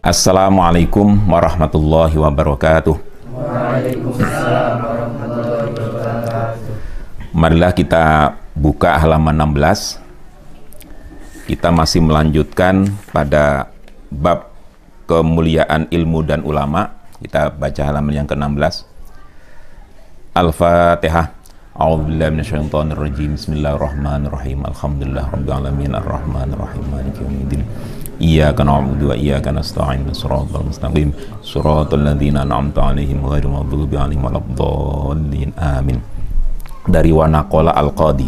Assalamualaikum warahmatullahi wabarakatuh. Waalaikumsalam warahmatullahi wabarakatuh. Marilah kita buka halaman 16. Kita masih melanjutkan pada bab kemuliaan ilmu dan ulama. Kita baca halaman yang ke-16. Al-Fatihah. A'udzubillahi minasyaitonir rajim. Bismillahirrahmanirrahim. Alhamdulillahirabbil alamin arrahmanir rahim maliki yaumiddin. Iyyaka na'budu wa iyyaka nasta'in shiratal mustaqim shiratal ladzina an'amta 'alaihim ghairil maghdubi 'alaihim waladdallin. Amin. Dari Wanaqala Al-Qadi.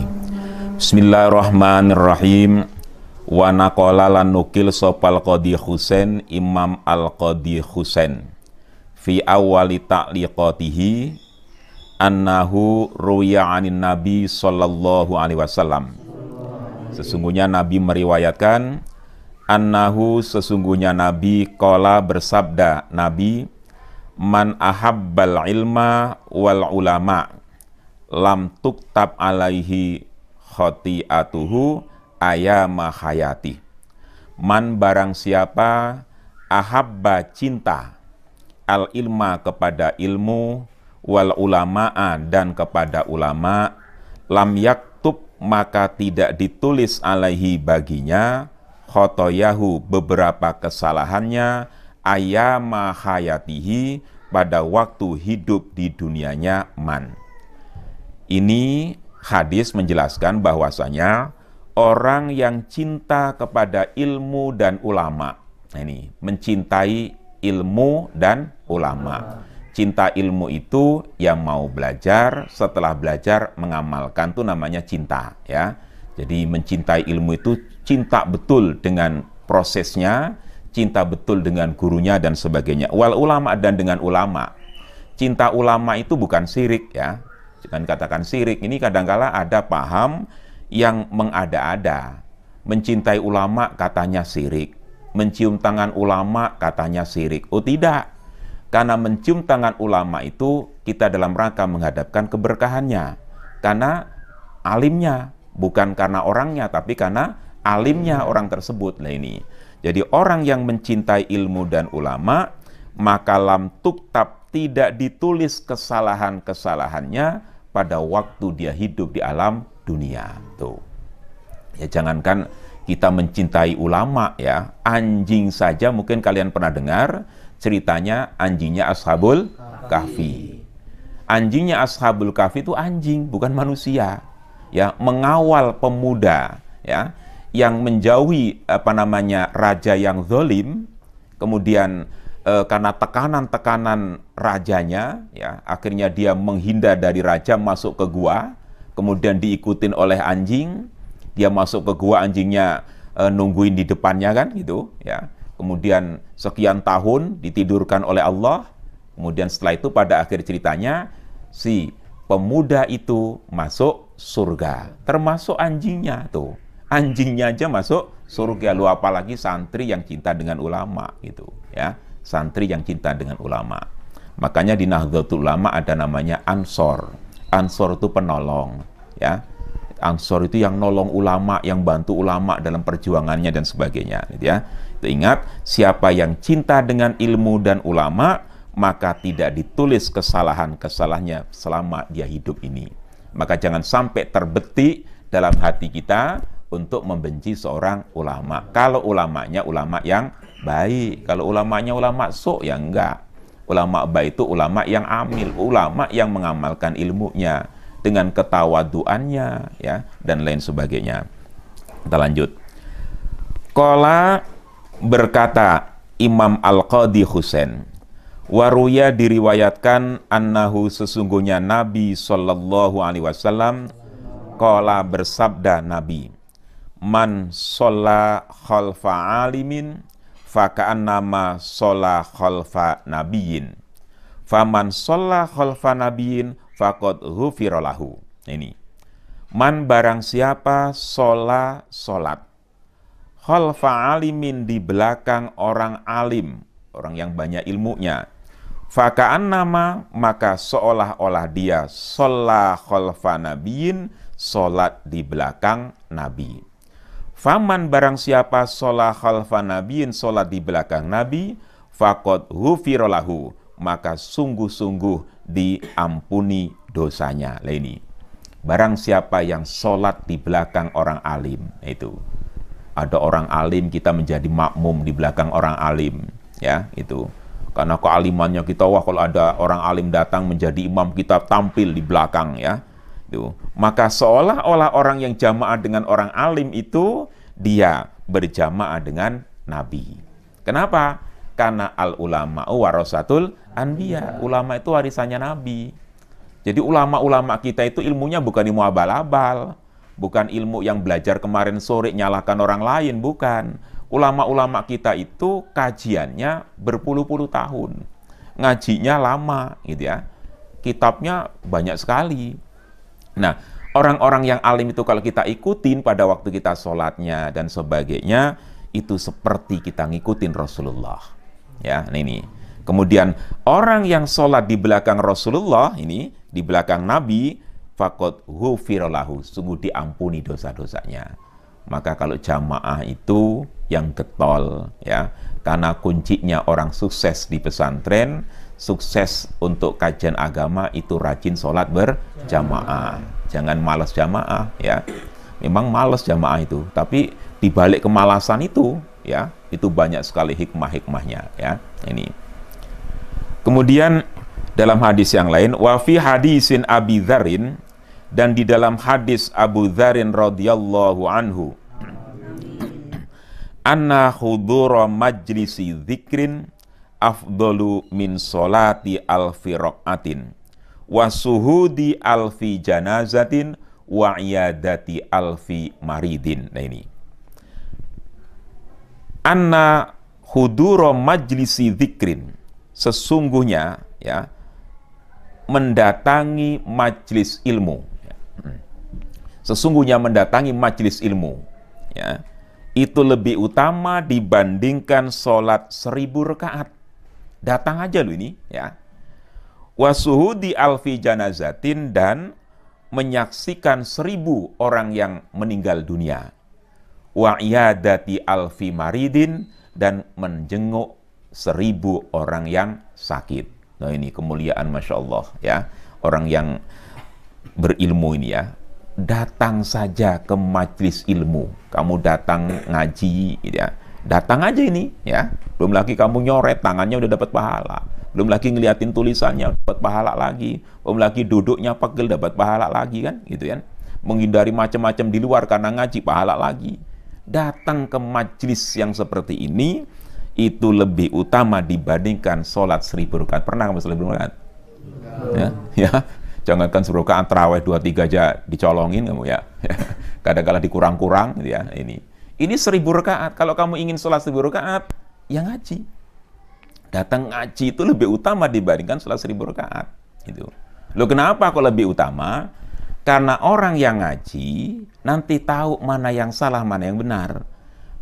Bismillahirrahmanirrahim. Wanaqala lan nukil sopal Qadi Husain Imam Al-Qadi Husain fi awali ta'liqatihi annahu ruya 'anin Nabi sallallahu alaihi wasallam. Sesungguhnya Nabi meriwayatkan, annahu sesungguhnya Nabi qala bersabda, Nabi, man ahabbal ilma wal ulama lam tuktab alaihi khati'atuhu ayama hayati. Man barang siapa ahabba cinta al ilma kepada ilmu wal ulamaa dan kepada ulama, lam yaktub maka tidak ditulis alaihi baginya khotoyahu beberapa kesalahannya ayama hayatihi pada waktu hidup di dunianya man. Ini hadis menjelaskan bahwasanya orang yang cinta kepada ilmu dan ulama, nah ini mencintai ilmu dan ulama. Cinta ilmu itu yang mau belajar, setelah belajar mengamalkan, itu namanya cinta, ya. Jadi mencintai ilmu itu cinta betul dengan prosesnya, cinta betul dengan gurunya dan sebagainya. Wal ulama dan dengan ulama. Cinta ulama itu bukan syirik, ya. Jangan katakan syirik. Ini kadangkala ada paham yang mengada-ada. Mencintai ulama katanya syirik. Mencium tangan ulama katanya syirik. Oh tidak. Karena mencium tangan ulama itu kita dalam rangka menghadapkan keberkahannya. Karena alimnya, bukan karena orangnya, tapi karena alimnya orang tersebut. Nah ini. Jadi orang yang mencintai ilmu dan ulama, maka lam tuktab tidak ditulis kesalahan-kesalahannya pada waktu dia hidup di alam dunia. Tuh. Ya jangankan kita mencintai ulama, ya, anjing saja mungkin kalian pernah dengar ceritanya anjingnya Ashabul Kahfi. Anjingnya Ashabul Kahfi itu anjing, bukan manusia. Ya, mengawal pemuda, ya, yang menjauhi raja yang zalim, kemudian karena tekanan-tekanan rajanya, ya, akhirnya dia menghindar dari raja masuk ke gua, kemudian diikutin oleh anjing. Dia masuk ke gua, anjingnya nungguin di depannya kan gitu, ya. Kemudian sekian tahun ditidurkan oleh Allah. Kemudian setelah itu pada akhir ceritanya si pemuda itu masuk surga, termasuk anjingnya tuh. Anjingnya aja masuk surga, lu apalagi santri yang cinta dengan ulama gitu, ya. Santri yang cinta dengan ulama. Makanya di Nahdlatul Ulama ada namanya Ansor. Ansor itu penolong, ya. Ansor itu yang nolong ulama, yang bantu ulama dalam perjuangannya dan sebagainya, gitu ya. Ingat, siapa yang cinta dengan ilmu dan ulama, maka tidak ditulis kesalahan-kesalahannya selama dia hidup ini. Maka jangan sampai terbetik dalam hati kita untuk membenci seorang ulama. Kalau ulamanya ulama yang baik, kalau ulamanya ulama sok, ya enggak. Ulama baik itu ulama yang amil, ulama yang mengamalkan ilmunya dengan ketawaduannya, ya, dan lain sebagainya. Kita lanjut. Qala berkata Imam Al-Qadi Husain, waruya diriwayatkan annahu sesungguhnya Nabi sallallahu alaihi wasallam qala bersabda Nabi, man sholla khalfa alimin faka'annama sholla khalfa nabiyyin, faman sholla khalfa nabiyyin faqad ghufira lahu. Ini man barang siapa sholat khalfa alimin di belakang orang alim, orang yang banyak ilmunya, faka'annama maka seolah-olah dia sholla khalfa nabiyyin, sholat di belakang nabi. Faman barang siapa sholat khalfa nabiyin, sholat di belakang nabi, faqad ghufira lahu, maka sungguh-sungguh diampuni dosanya. Lah ini. Barang siapa yang sholat di belakang orang alim, itu. Ada orang alim, kita menjadi makmum di belakang orang alim, ya, itu. Karena kealimannya kita, wah kalau ada orang alim datang menjadi imam, kita tampil di belakang, ya. Itu. Maka seolah-olah orang yang jamaah dengan orang alim itu, dia berjamaah dengan Nabi. Kenapa? Karena al-ulama'u warasatul anbiya. Ulama itu warisannya Nabi. Jadi ulama-ulama kita itu ilmunya bukan ilmu abal-abal, bukan ilmu yang belajar kemarin sore nyalahkan orang lain, bukan. Ulama-ulama kita itu kajiannya berpuluh-puluh tahun, ngajinya lama, gitu ya. Kitabnya banyak sekali. Nah, orang-orang yang alim itu kalau kita ikutin pada waktu kita sholatnya dan sebagainya, itu seperti kita ngikutin Rasulullah. Ya, ini. Kemudian orang yang sholat di belakang Rasulullah ini, di belakang Nabi, faqad ghufira lahu, sungguh diampuni dosa-dosanya. Maka kalau jamaah itu yang getol, ya, karena kuncinya orang sukses di pesantren, sukses untuk kajian agama itu rajin sholat berjamaah. Jangan malas jamaah, ya. Memang malas jamaah itu, tapi dibalik kemalasan itu, ya, itu banyak sekali hikmah-hikmahnya, ya. Ini. Kemudian dalam hadis yang lain, wa fi hadisin Abi Dzarrin, dan di dalam hadis Abu Dzarrin radhiyallahu anhu, anna hudura majlisi dzikrin afdalu min sholati alfi raqatin wa suhudi alfi janazatin wa iyadati alfi maridin. Nah ini, anna hudura majlisi dzikrin, sesungguhnya, ya, mendatangi majlis ilmu, sesungguhnya mendatangi majlis ilmu, ya, itu lebih utama dibandingkan sholat 1000 rakaat. Datang aja lu ini, ya. Wasuhudi alfi janazatin, dan menyaksikan 1000 orang yang meninggal dunia. Wa iyadati alfi maridin, dan menjenguk 1000 orang yang sakit. Nah ini kemuliaan, Masya Allah, ya. Orang yang berilmu ini, ya, datang saja ke majelis ilmu. Kamu datang ngaji, ya, datang aja ini, ya. Belum lagi kamu nyoret, tangannya udah dapat pahala. Belum lagi ngeliatin tulisannya, dapat pahala lagi. Belum lagi duduknya pegel, dapat pahala lagi, kan, gitu kan. Menghindari macam-macam di luar karena ngaji, pahala lagi. Datang ke majelis yang seperti ini itu lebih utama dibandingkan sholat 1000 rakaat. Pernah kamu sholat 1000 rakaat? Ya, ya. Jangankan 1000 rakaat, tarawih 2-3 aja dicolongin kamu, ya. Kadang-kadang dikurang-kurang, gitu ya. Ini 1000 rakaat. Kalau kamu ingin sholat 1000 rakaat, ya ngaji. Datang ngaji itu lebih utama dibandingkan sholat 1000 rakaat. Gitu. Loh, kenapa kok lebih utama? Karena orang yang ngaji nanti tahu mana yang salah, mana yang benar.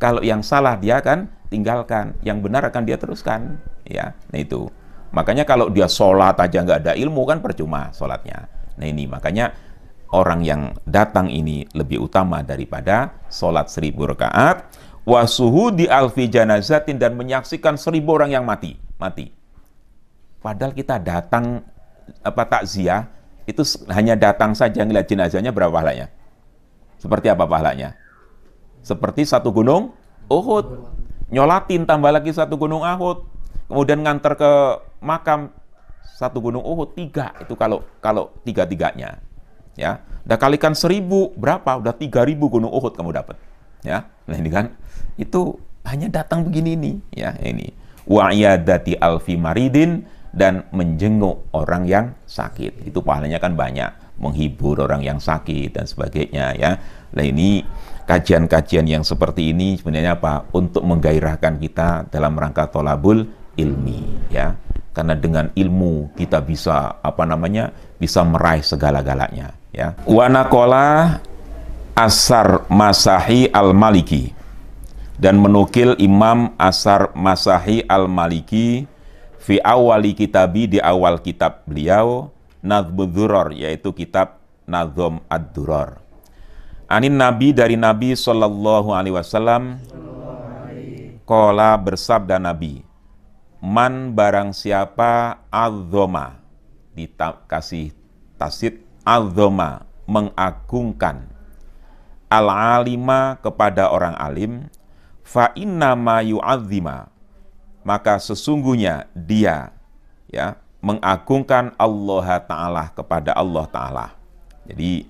Kalau yang salah dia akan tinggalkan, yang benar akan dia teruskan, ya. Nah itu. Makanya kalau dia sholat aja nggak ada ilmu, kan percuma sholatnya. Nah ini, makanya orang yang datang ini lebih utama daripada sholat 1000 rakaat. Wasuhudi alfi janazatin, dan menyaksikan 1000 orang yang mati. Padahal kita datang takziah itu hanya datang saja ngeliat jenazahnya, berapa pahalanya? Seperti apa pahalanya? Seperti 1 gunung Uhud. Nyolatin tambah lagi 1 gunung Uhud. Kemudian nganter ke makam 1 gunung Uhud, 3. Itu kalau 3-3-nya. Ya, udah kalikan 1000, berapa? Udah 3000 gunung Uhud kamu dapat. Ya, nah ini kan, itu hanya datang begini nih, ya, ini. Wa iyadati alfi maridin, dan menjenguk orang yang sakit. Itu pahalanya kan banyak, menghibur orang yang sakit dan sebagainya, ya. Nah ini kajian-kajian yang seperti ini sebenarnya apa? Untuk menggairahkan kita dalam rangka tholabul ilmi, ya. Karena dengan ilmu kita bisa bisa meraih segala-galanya, ya. Wa naqala Asar Masahi Al-Maliki, dan menukil Imam Asar Masahi Al-Maliki fi awali kitabi, di awal kitab beliau, Nadhmud Duror, yaitu kitab Nadhom Ad-Duror. Anin Nabi, dari Nabi sallallahu alaihi wasallam, qala, bersabda Nabi, man barang siapa adzoma, dikasih tasid, adzoma, mengagungkan, al-alima, kepada orang alim, fa innama yu'adzima, maka sesungguhnya dia, ya, mengagungkan Allah Ta'ala, kepada Allah Ta'ala. Jadi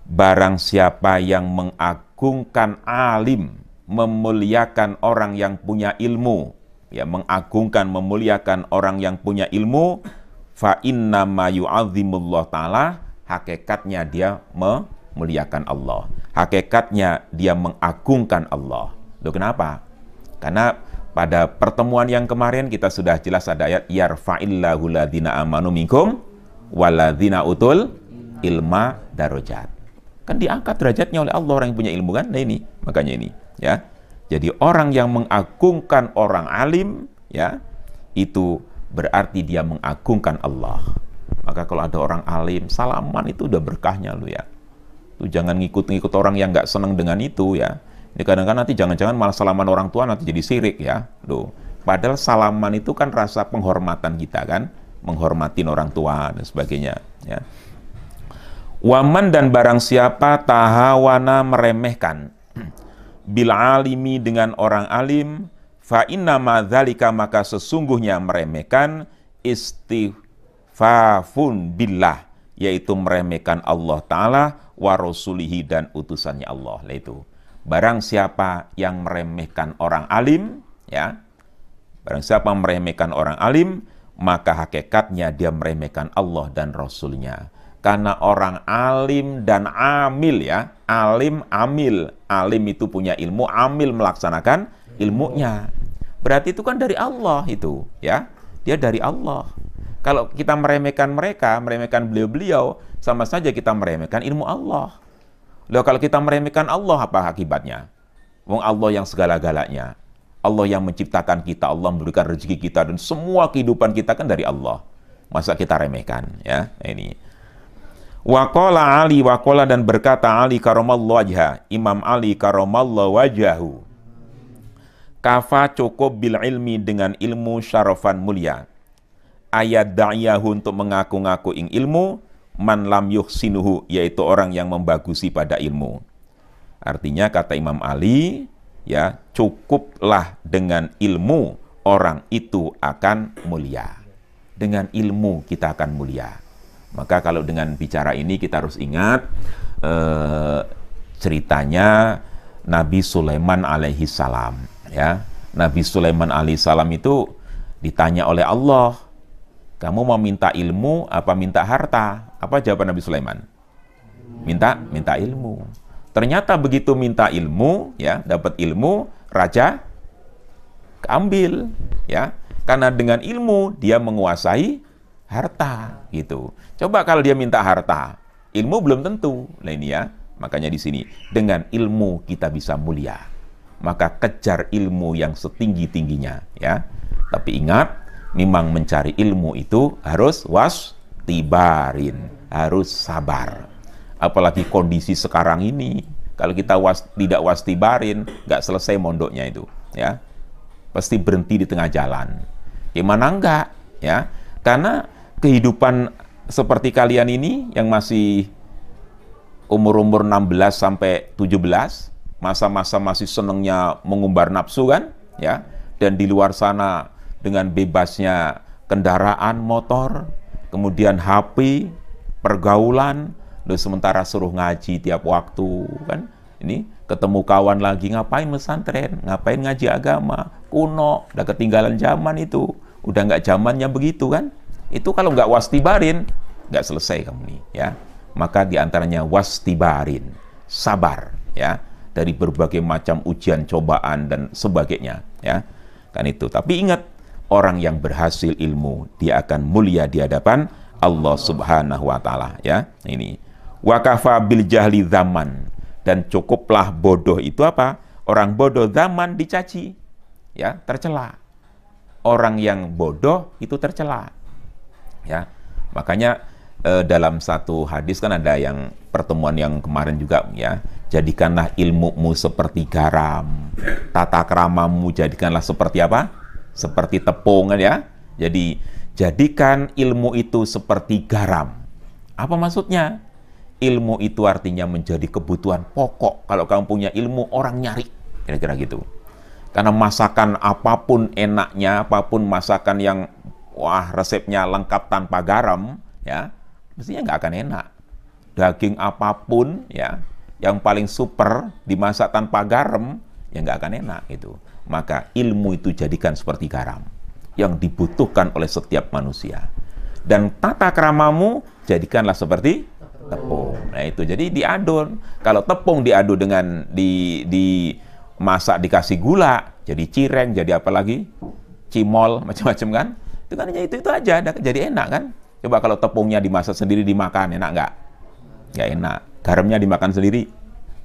barang siapa yang mengagungkan alim, memuliakan orang yang punya ilmu, ya, mengagungkan, memuliakan orang yang punya ilmu, fa innama yu'azzimullah Ta'ala, hakikatnya dia memuliakan Allah, hakikatnya dia mengagungkan Allah. Loh, kenapa? Karena pada pertemuan yang kemarin kita sudah jelas ada ayat yarfa'illahu ladzina amanu minkum walladzina utul ilma darajat. Kan diangkat derajatnya oleh Allah orang yang punya ilmu kan? Nah ini, makanya ini, ya. Jadi orang yang mengagungkan orang alim, ya, itu berarti dia mengagungkan Allah. Maka kalau ada orang alim, salaman itu udah berkahnya lu, ya. Tuh jangan ngikut-ngikut orang yang nggak seneng dengan itu, ya. Ini kadang-kadang nanti jangan-jangan malah salaman orang tua nanti jadi syirik, ya. Loh, padahal salaman itu kan rasa penghormatan kita kan, menghormatin orang tua dan sebagainya, ya. Waman, dan barang siapa tahawana, meremehkan, bil alimi, dengan orang alim, fa innama dzalika, maka sesungguhnya meremehkan, istifafun billah, yaitu meremehkan Allah Ta'ala wa rasulihi, dan utusannya Allah. Lah itu. Barang siapa yang meremehkan orang alim, ya, barang siapa meremehkan orang alim, maka hakikatnya dia meremehkan Allah dan Rasulnya. Karena orang alim dan amil, ya, alim, amil, alim itu punya ilmu, amil melaksanakan ilmunya. Berarti itu kan dari Allah itu, ya, dia dari Allah. Kalau kita meremehkan mereka, meremehkan beliau-beliau, sama saja kita meremehkan ilmu Allah. Loh, kalau kita meremehkan Allah, apa akibatnya? Wong Allah yang segala-galanya, Allah yang menciptakan kita, Allah memberikan rezeki kita, dan semua kehidupan kita kan dari Allah. Masa kita remehkan, ya? Ini. Waqala Ali, waqala, dan berkata Ali karamallahu wajha, Imam Ali karamallahu wajhahu, kafa, cukup, bil ilmi, dengan ilmu, syarafan, mulia, ayat da'yahu, untuk mengaku-ngaku ing ilmu, man lam yuhsinuhu, yaitu orang yang membagusi pada ilmu. Artinya kata Imam Ali, ya, cukuplah dengan ilmu, orang itu akan mulia. Dengan ilmu kita akan mulia. Maka kalau dengan bicara ini kita harus ingat ceritanya Nabi Sulaiman alaihi salam, ya. Nabi Sulaiman alaihi salam itu ditanya oleh Allah, kamu mau minta ilmu apa minta harta? Apa jawaban Nabi Sulaiman? Minta ilmu. Ternyata begitu minta ilmu, ya, dapat ilmu, raja ambil, ya. Karena dengan ilmu dia menguasai harta, gitu. Coba kalau dia minta harta, ilmu belum tentu. Nah ini, ya. Makanya di sini dengan ilmu kita bisa mulia. Maka kejar ilmu yang setinggi-tingginya, ya. Tapi ingat, memang mencari ilmu itu harus wastibarin, harus sabar. Apalagi kondisi sekarang ini, kalau kita tidak wastibarin, nggak selesai mondoknya itu, ya. Pasti berhenti di tengah jalan. Gimana enggak, ya? Karena kehidupan seperti kalian ini yang masih umur-umur 16 sampai 17, masa-masa masih senengnya mengumbar nafsu kan, ya. Dan di luar sana dengan bebasnya kendaraan motor, kemudian HP, pergaulan, loh, sementara suruh ngaji tiap waktu, kan? Ini ketemu kawan lagi, ngapain pesantren, ngapain ngaji agama, kuno, udah ketinggalan zaman itu, udah nggak zamannya begitu kan? Itu kalau nggak wastibarin, nggak selesai kamu nih, ya. Maka diantaranya wastibarin, sabar, ya, dari berbagai macam ujian, cobaan dan sebagainya, ya, kan itu. Tapi ingat, orang yang berhasil ilmu, dia akan mulia di hadapan Allah Subhanahu wa Ta'ala, ya. Ini wakafa bil jahli zaman, dan cukuplah bodoh itu apa? Orang bodoh zaman dicaci, ya, tercela. Orang yang bodoh itu tercela, ya. Makanya dalam satu hadis kan ada yang pertemuan yang kemarin juga, ya, jadikanlah ilmumu seperti garam, tata kramamu jadikanlah seperti apa? seperti tepung kan ya. Jadi jadikan ilmu itu seperti garam. Apa maksudnya? Ilmu itu artinya menjadi kebutuhan pokok. Kalau kamu punya ilmu, orang nyari. Kira-kira gitu. Karena masakan apapun enaknya, apapun masakan yang wah resepnya lengkap tanpa garam, ya mestinya nggak akan enak. Daging apapun ya yang paling super dimasak tanpa garam, ya nggak akan enak itu. Maka ilmu itu jadikan seperti garam yang dibutuhkan oleh setiap manusia. Dan tata kramamu jadikanlah seperti tepung. Nah itu jadi diadon. Kalau tepung diadu dengan dimasak dikasih gula, jadi cireng, jadi apa lagi? Cimol, macam-macam kan? Itu kan hanya itu aja, jadi enak kan? Coba kalau tepungnya dimasak sendiri dimakan, enak nggak? Nggak enak. Garamnya dimakan sendiri,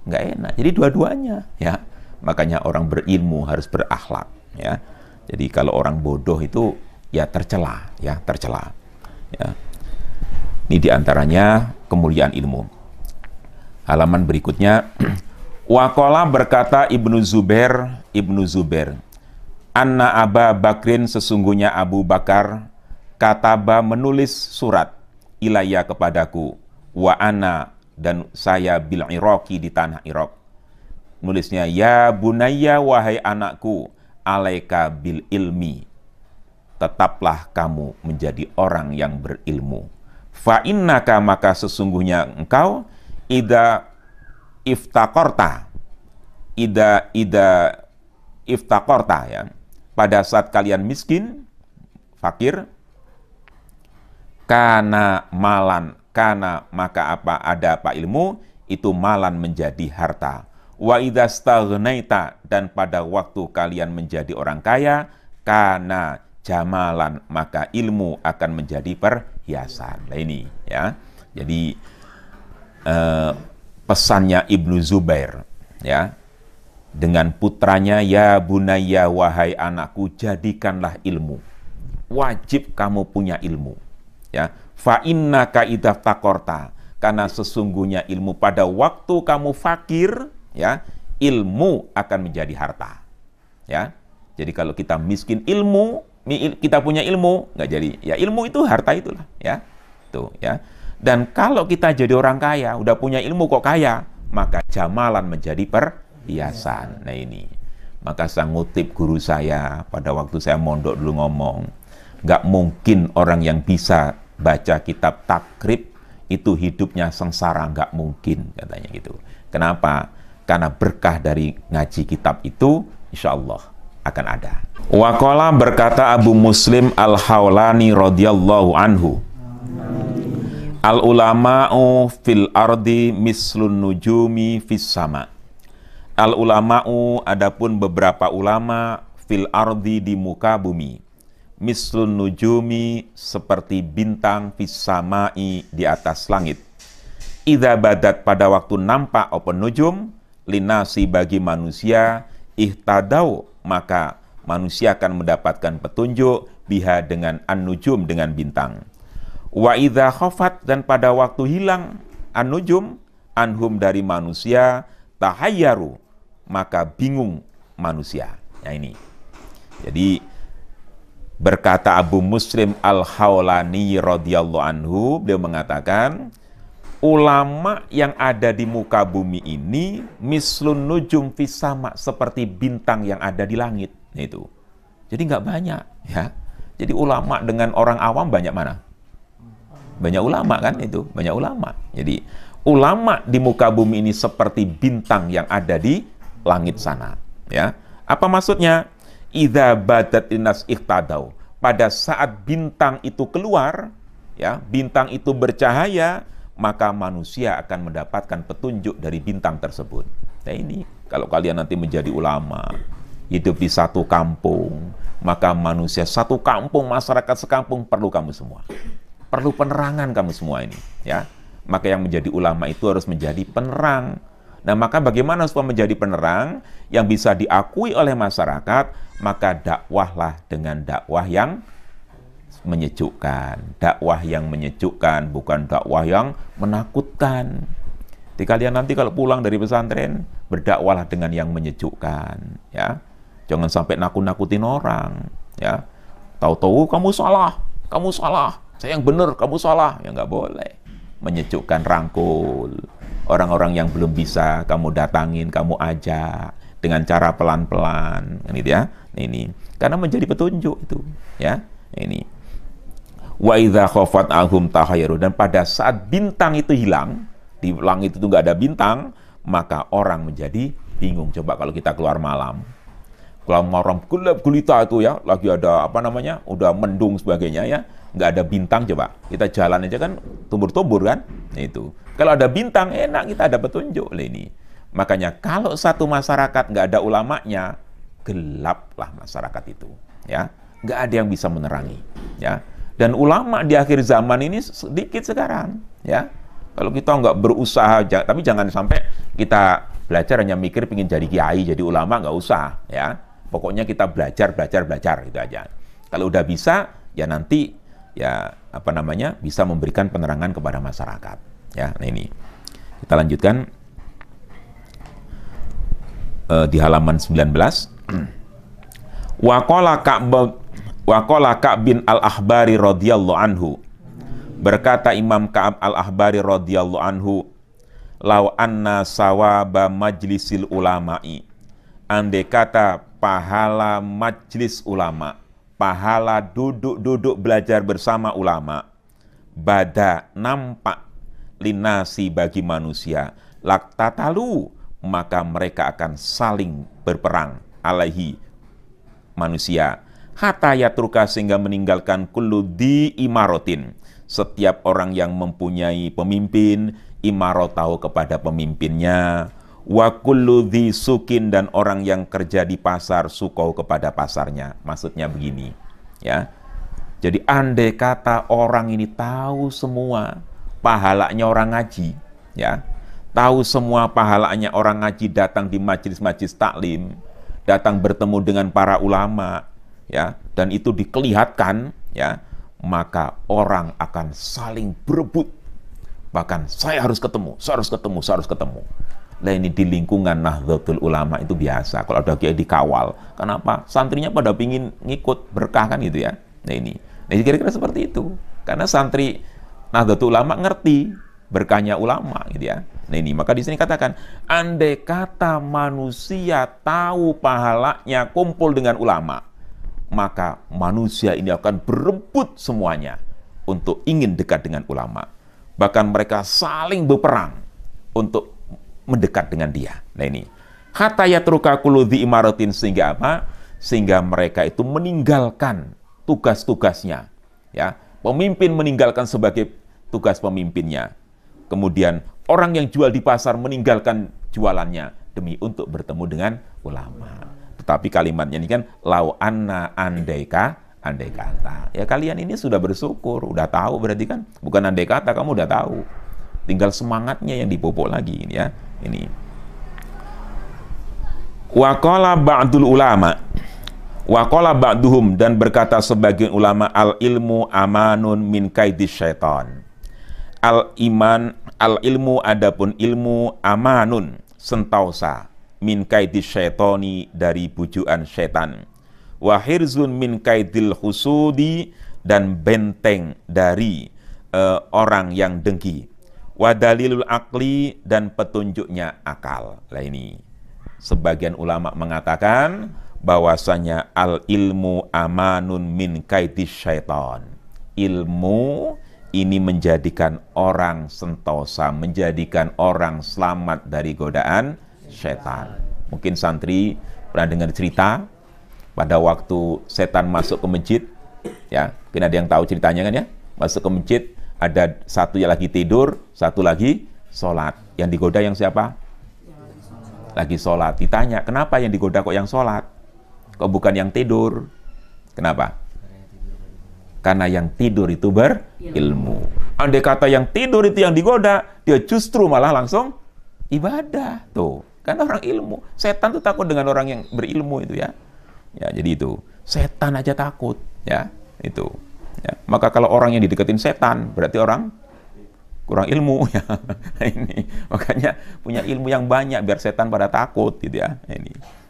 nggak enak. Jadi dua-duanya, ya. Makanya orang berilmu harus berakhlak, ya. Jadi kalau orang bodoh itu ya tercela, ya tercela. Ya. Ini diantaranya kemuliaan ilmu. Halaman berikutnya, Waqala berkata Ibnu Zubair, Anna Aba Bakrin sesungguhnya Abu Bakar kataba menulis surat ilayya kepadaku wa ana dan saya bil Iraqi di tanah Irak. Nulisnya ya bunayya wahai anakku alaika bil ilmi. Tetaplah kamu menjadi orang yang berilmu. Fa innaka maka sesungguhnya engkau ida iftakorta ya. Pada saat kalian miskin, fakir, kana maka ada apa ilmu itu malan menjadi harta. Wa idza staghnaita dan pada waktu kalian menjadi orang kaya, kana jamalan maka ilmu akan menjadi perhiasan. Nah ini ya. Jadi pesannya Ibnu Zubair ya dengan putranya, ya bunayya wahai anakku jadikanlah ilmu. Wajib kamu punya ilmu. Ya, fa innaka idza taqorta karena sesungguhnya ilmu pada waktu kamu fakir ya, ilmu akan menjadi harta. Ya. Jadi kalau kita miskin ilmu, kita punya ilmu nggak jadi. Ya ilmu itu harta itulah, ya. Tuh, ya. Dan kalau kita jadi orang kaya, udah punya ilmu kok kaya, maka jamalan menjadi perhiasan. Nah ini. Maka saya ngutip guru saya pada waktu saya mondok dulu ngomong, nggak mungkin orang yang bisa baca kitab takrib itu hidupnya sengsara, nggak mungkin katanya gitu. Kenapa? Karena berkah dari ngaji kitab itu, insya Allah akan ada. Waqala berkata Abu Muslim Al-Hawlani radhiyallahu anhu, al ulama'u fil ardi mislun nujumi fis sama. Al ulama'u adapun beberapa ulama fil ardi di muka bumi. Mislun nujumi seperti bintang fis sama'i di atas langit. Idza badat pada waktu nampak open nujum linasi bagi manusia ihtadau maka manusia akan mendapatkan petunjuk biha dengan an-nujum dengan bintang. Wa idza khafat dan pada waktu hilang an-nujum anhum dari manusia tahayyaru maka bingung manusia. Nah ini. Jadi berkata Abu Muslim Al-Hawlani radhiyallahu anhu, beliau mengatakan ulama yang ada di muka bumi ini mislun nujum fis sama seperti bintang yang ada di langit. Itu. Jadi nggak banyak ya. Jadi ulama dengan orang awam banyak mana? Banyak ulama kan itu, banyak ulama. Jadi ulama di muka bumi ini seperti bintang yang ada di langit sana, ya. Apa maksudnya? Idza badat linas ihtadau. Pada saat bintang itu keluar, ya, bintang itu bercahaya, maka manusia akan mendapatkan petunjuk dari bintang tersebut. Nah ini, kalau kalian nanti menjadi ulama, hidup di satu kampung, maka manusia satu kampung, masyarakat sekampung perlu kamu semua. Perlu penerangan kamu semua ini, ya. Maka yang menjadi ulama itu harus menjadi penerang. Nah, maka bagaimana supaya menjadi penerang yang bisa diakui oleh masyarakat? Maka dakwahlah dengan dakwah yang menyejukkan. Dakwah yang menyejukkan, bukan dakwah yang menakutkan. Jadi kalian nanti kalau pulang dari pesantren, berdakwahlah dengan yang menyejukkan, ya. Jangan sampai nakut-nakutin orang. ya. Tahu-tahu kamu salah, saya yang benar, kamu salah, ya nggak boleh. Menyejukkan, rangkul. Orang-orang yang belum bisa kamu datangin, kamu ajak dengan cara pelan-pelan, gitu ya. Ini karena menjadi petunjuk itu, ya. Ini. Wa idza khafat ahum tahayyaru, dan pada saat bintang itu hilang, di langit itu nggak ada bintang, maka orang menjadi bingung. Coba kalau kita keluar malam. Kalau orang gelap gulita itu ya, lagi ada apa namanya, udah mendung sebagainya ya, nggak ada bintang, coba kita jalan aja kan tumbur-tumbur kan, itu. Kalau ada bintang enak, kita ada petunjuk ini. Makanya kalau satu masyarakat nggak ada ulamanya, gelaplah masyarakat itu, ya, nggak ada yang bisa menerangi, ya. Dan ulama di akhir zaman ini sedikit sekarang, ya. Kalau kita nggak berusaha, tapi jangan sampai kita belajar hanya mikir pingin jadi kiai, jadi ulama, nggak usah, ya. Pokoknya kita belajar gitu aja. Kalau udah bisa, ya nanti ya apa namanya bisa memberikan penerangan kepada masyarakat. Ya, nah ini kita lanjutkan di halaman 19. Waqala Ka'b bin al-Ahbari radhiyallahu anhu. Berkata Imam Ka'ab al-Ahbari radhiyallahu anhu, "Lau anna sawaba majlisil ulama'i." Andai kata pahala majlis ulama, pahala duduk-duduk belajar bersama ulama, bada nampak linasi bagi manusia, laktatalu, maka mereka akan saling berperang alaihi manusia, hatta yatruka, sehingga meninggalkan kullu di imarotin, setiap orang yang mempunyai pemimpin, imarotahu kepada pemimpinnya, wa kullu dhi sukin, dan orang yang kerja di pasar, sukau kepada pasarnya. Maksudnya begini, ya. Jadi andai kata orang ini tahu semua pahalanya orang ngaji, ya. Tahu semua pahalanya orang ngaji, datang di majelis-majelis taklim, datang bertemu dengan para ulama, ya, dan itu dikelihatan, ya, maka orang akan saling berebut. Bahkan saya harus ketemu. Nah ini di lingkungan Nahdlatul Ulama itu biasa. Kalau ada kiai dikawal, kenapa? Santrinya pada pingin ngikut berkah kan gitu ya. Nah ini, kira-kira seperti itu. Karena santri Nahdlatul Ulama ngerti berkahnya ulama gitu ya. Nah ini, maka di sini katakan, andai kata manusia tahu pahalanya kumpul dengan ulama, maka manusia ini akan berebut semuanya untuk ingin dekat dengan ulama. Bahkan mereka saling berperang untuk mendekat dengan dia. Nah ini, hatta yatruka kullu dhi imaratin, sehingga apa? Sehingga mereka itu meninggalkan tugas-tugasnya. Ya, pemimpin meninggalkan sebagai tugas pemimpinnya. Kemudian orang yang jual di pasar meninggalkan jualannya demi untuk bertemu dengan ulama. Tetapi kalimatnya ini kan lau anna andai kata. Ya kalian ini sudah bersyukur, udah tahu berarti kan, bukan andai kata, kamu udah tahu. Tinggal semangatnya yang dipupuk lagi ini ya. Ini. Waqala ba'dul ulama. Waqala ba'duhum, dan berkata sebagian ulama, al ilmu amanun min kaidis syaitan. Al ilmu adapun ilmu amanun sentausa min kaidis syaitani, dari bujukan syaitan. Wa hirzun min kaidil husudi, dan benteng dari orang yang dengki. Wa dalilul akli, dan petunjuknya akal. Lah ini, sebagian ulama mengatakan bahwasanya al ilmu amanun min kaidis syaitan. Ilmu ini menjadikan orang sentosa, menjadikan orang selamat dari godaan setan. Mungkin santri pernah dengar cerita pada waktu setan masuk ke masjid, ya, mungkin ada yang tahu ceritanya kan ya, masuk ke masjid, ada satu yang lagi tidur, satu lagi sholat. Yang digoda yang siapa? Lagi sholat. Ditanya, kenapa yang digoda kok yang sholat? Kok bukan yang tidur? Kenapa? Karena yang tidur itu berilmu. Andai kata yang tidur itu yang digoda, dia justru malah langsung ibadah. Tuh, kan orang ilmu. Setan tuh takut dengan orang yang berilmu itu ya. Ya, jadi itu. Setan aja takut, ya. Itu. Ya. Maka kalau orang yang dideketin setan, berarti orang kurang ilmu ya. Ini makanya punya ilmu yang banyak biar setan pada takut gitu ya.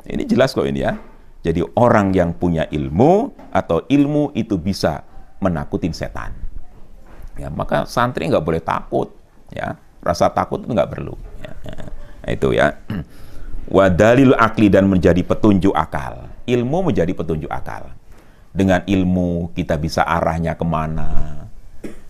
Ini jelas kok ini ya. Jadi orang yang punya ilmu atau ilmu itu bisa menakutin setan. Ya, maka santri nggak boleh takut. Ya, rasa takut itu nggak perlu. Ya, nah, itu ya. Wa dalil akli, dan menjadi petunjuk akal. Ilmu menjadi petunjuk akal. Dengan ilmu kita bisa arahnya kemana.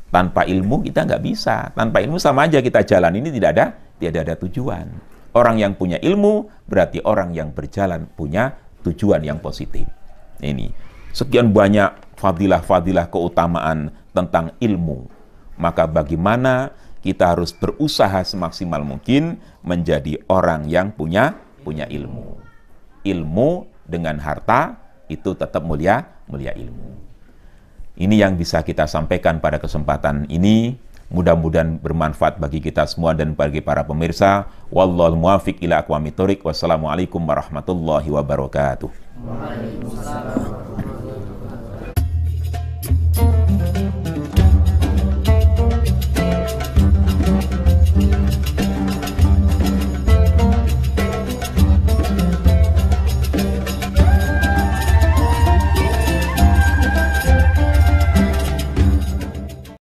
Tanpa ilmu kita nggak bisa. Tanpa ilmu sama aja kita jalan ini tidak ada tujuan. Orang yang punya ilmu berarti orang yang berjalan punya tujuan yang positif. Ini sekian banyak fadilah-fadilah keutamaan tentang ilmu. Maka bagaimana kita harus berusaha semaksimal mungkin menjadi orang yang punya ilmu. Ilmu dengan harta itu tetap mulia ilmu. Ini yang bisa kita sampaikan pada kesempatan ini. Mudah-mudahan bermanfaat bagi kita semua dan bagi para pemirsa. Wallahul muwaffiq ila aqwamit thoriq. Wassalamualaikum warahmatullahi wabarakatuh. Waalaikumsalam.